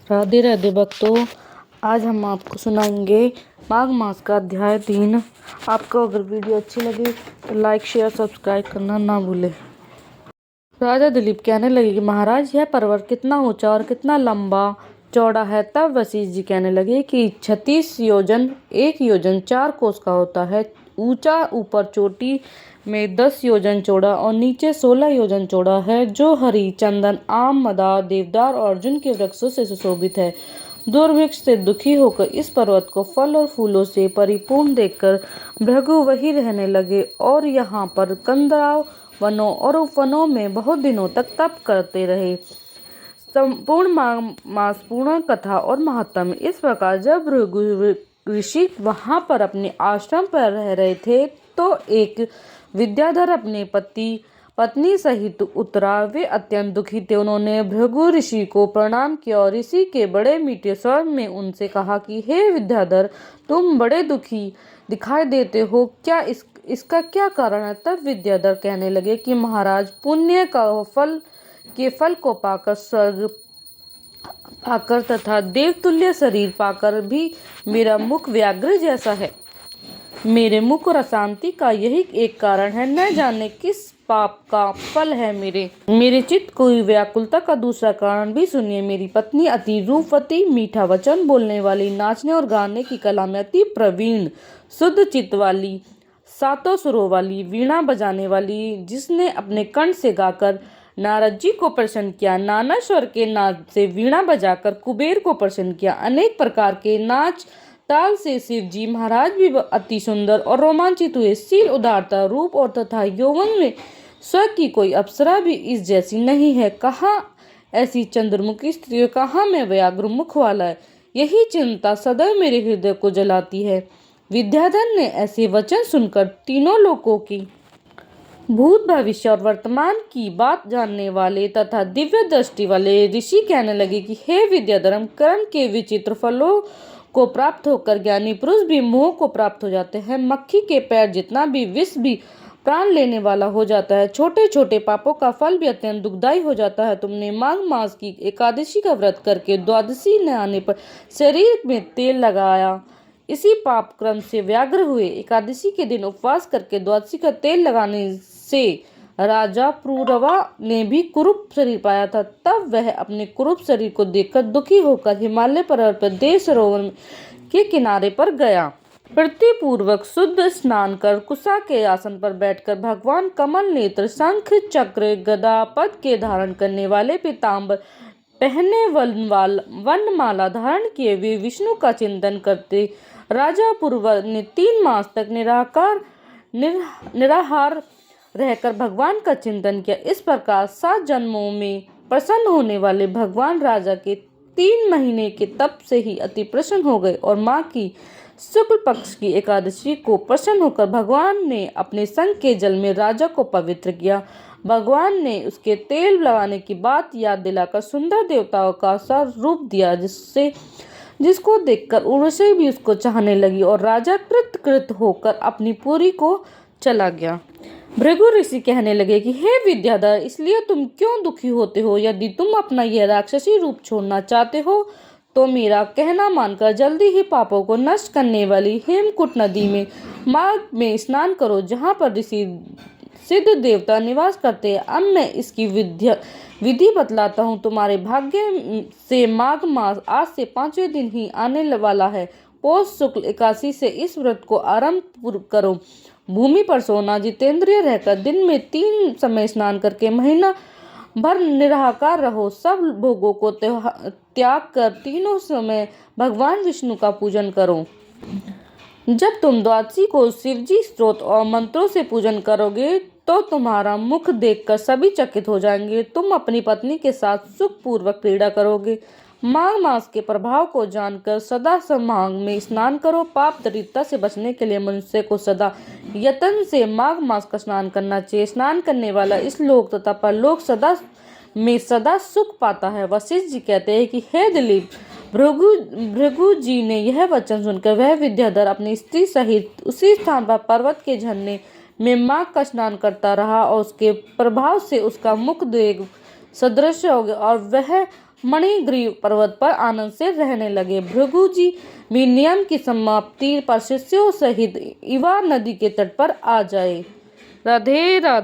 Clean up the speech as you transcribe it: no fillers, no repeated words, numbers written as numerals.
राधे राधे भक्तों। आज हम आपको सुनाएंगे माघ मास का अध्याय 3। आपको अगर वीडियो अच्छी लगे तो लाइक शेयर सब्सक्राइब करना ना भूलें। राजा दिलीप कहने लगे कि महाराज, यह पर्वत कितना ऊंचा और कितना लंबा चौड़ा है। तब वशिष्ठ जी कहने लगे कि 36 योजन 1 योजन 4 कोस का होता है। ऊंचा ऊपर चोटी में 10 योजन चौड़ा और नीचे 16 योजन चौड़ा है, जो हरी, चंदन, आम, मदार, देवदार और अर्जुन के वृक्षों से सुशोभित है। दुर्भिक्ष से दुखी होकर इस पर्वत को फल और फूलों से परिपूर्ण देखकर भृगु वहीं रहने लगे और यहाँ पर कंदराव वनों और उपवनों में बहुत दिनों तक तप करते रहे। संपूर्ण मास पूर्ण कथा और महात्म्य। इस प्रकार जब भृगु ऋषि वहां पर अपने आश्रम पर रह रहे थे तो एक विद्याधर अपने पत्नी सहित उतरा। वे अत्यंत दुखी थे। उन्होंने भृगु ऋषि को प्रणाम किया और ऋषि के बड़े मीठे स्वर में उनसे कहा कि हे विद्याधर, तुम बड़े दुखी दिखाई देते हो, क्या इसका क्या कारण है? तब विद्याधर कहने लगे कि महाराज, पुण्य के फल को पाकर, स्वर्ग पाकर तथा देवतुल्य शरीर पाकर भी मेरा मुख व्याघ्र जैसा है। मेरे मुख और अशांति का यही एक कारण है। न जाने किस पाप का फल है। मेरे चित्त की व्याकुलता का दूसरा कारण भी सुनिए। मेरी पत्नी अति रूपवती, मीठा वचन बोलने वाली, नाचने और गाने की कला में अति प्रवीण, शुद्ध चित्त वाली, सातों सुरों वाली, वीणा बजाने वाली, जिसने अपने कंठ से गाकर नारद जी को प्रसन्न किया, नाना स्वर के नाद से वीणा बजाकर कुबेर को प्रसन्न किया, अनेक प्रकार के नाच ताल से शिव जी महाराज भी अति सुंदर और रोमांचित हुए। शील, उदारता, रूप और तथा यौवन में स्वर्ग की कोई अप्सरा भी इस जैसी नहीं है। कहाँ ऐसी चंद्रमुखी स्त्री, कहाँ मैं व्याघ्र मुख वाला है। यही चिंता सदैव मेरे हृदय को जलाती है। विद्याधर ने ऐसे वचन सुनकर तीनों लोकों की भूत, भविष्य और वर्तमान की बात जानने वाले तथा दिव्य दृष्टि वाले ऋषि कहने लगे कि हे विद्याधर, कर्म के विचित्र फलों को प्राप्त होकर ज्ञानी पुरुष भी मोह को प्राप्त हो जाते हैं। मक्खी के पैर जितना भी विष भी प्राण लेने वाला हो जाता है। छोटे छोटे पापों का फल भी अत्यंत दुखदायी हो जाता है। तुमने माघ मास की एकादशी का व्रत करके द्वादशी न आने पर शरीर में तेल लगाया, इसी पाप क्रम से व्याघ्र हुए। एकादशी के दिन उपवास करके द्वादशी का तेल लगाने से राजा पुरुरवा ने भी कुरूप शरीर पाया था। तब वह अपने कुरूप शरीर को देखकर दुखी होकर हिमालय पर्वत पर देव सरोवर के किनारे पर गया। प्रतिपूर्वक शुद्ध स्नान कर कुशा के आसन पर बैठकर भगवान कमल नेत्र, शंख चक्र गदा पद के धारण करने वाले, पीताम्बर पहने, वनमाला धारण किए वे विष्णु का चिंतन करते राजा पुरुरवा ने 3 मास तक निराहार रहकर भगवान का चिंतन किया। इस प्रकार 7 जन्मों में प्रसन्न होने वाले भगवान राजा के 3 महीने के तप से ही अति प्रसन्न हो गए और माँ की शुक्ल पक्ष की एकादशी को प्रसन्न होकर भगवान ने अपने संग के जल में राजा को पवित्र किया। भगवान ने उसके तेल लगाने की बात याद दिलाकर सुंदर देवताओं का सा रूप दिया, जिसको देखकर उर्वशी भी उसको चाहने लगी और राजा कृत होकर अपनी पुरी को चला गया। भृगु ऋषि कहने लगे कि हे विद्याधर, इसलिए तुम क्यों दुखी होते हो? यदि तुम अपना यह राक्षसी रूप छोड़ना चाहते हो तो मेरा कहना मानकर जल्दी ही पापों को नष्ट करने वाली हेमकूट नदी में माघ में स्नान करो, जहाँ पर ऋषि सिद्ध देवता निवास करते हैं। अब मैं इसकी विधि बतलाता हूँ। तुम्हारे भाग्य से माघ मास आज से 5वें दिन ही आने वाला है। पौष शुक्ल एकादशी से इस व्रत को आरंभ करो। भूमि पर सोना, जितेंद्रिय रहकर दिन में 3 समय स्नान करके महीना भर निराहार रहो। सब भोगों को त्याग कर तीनों समय भगवान विष्णु का पूजन करो। जब तुम द्वादशी को शिवजी स्तोत्र और मंत्रों से पूजन करोगे तो तुम्हारा मुख देखकर सभी चकित हो जाएंगे। तुम अपनी पत्नी के साथ सुखपूर्वक क्रीड़ा करोगे। माघ मास के प्रभाव को जानकर सदा माघ में स्नान करो। पाप दरिद्रता से बचने के लिए मनुष्य को सदा यत्न से माघ मास का स्नान करना चाहिए। स्नान करने वाला इस लोक तथा परलोक सदा सुख पाता है। वशिष्ठ जी कहते हैं कि हे दिलीप, भृगु जी ने यह वचन सुनकर वह विद्याधर अपनी स्त्री सहित उसी स्थान पर पर्वत के झरने में माघ का स्नान करता रहा और उसके प्रभाव से उसका मुख देव सदृश हो गया और वह मणिग्रीव पर्वत पर आनंद से रहने लगे। भृगु जी भी नियम की समाप्ति पर शिष्यों सहित इवा नदी के तट पर आ जाए। राधे राधे।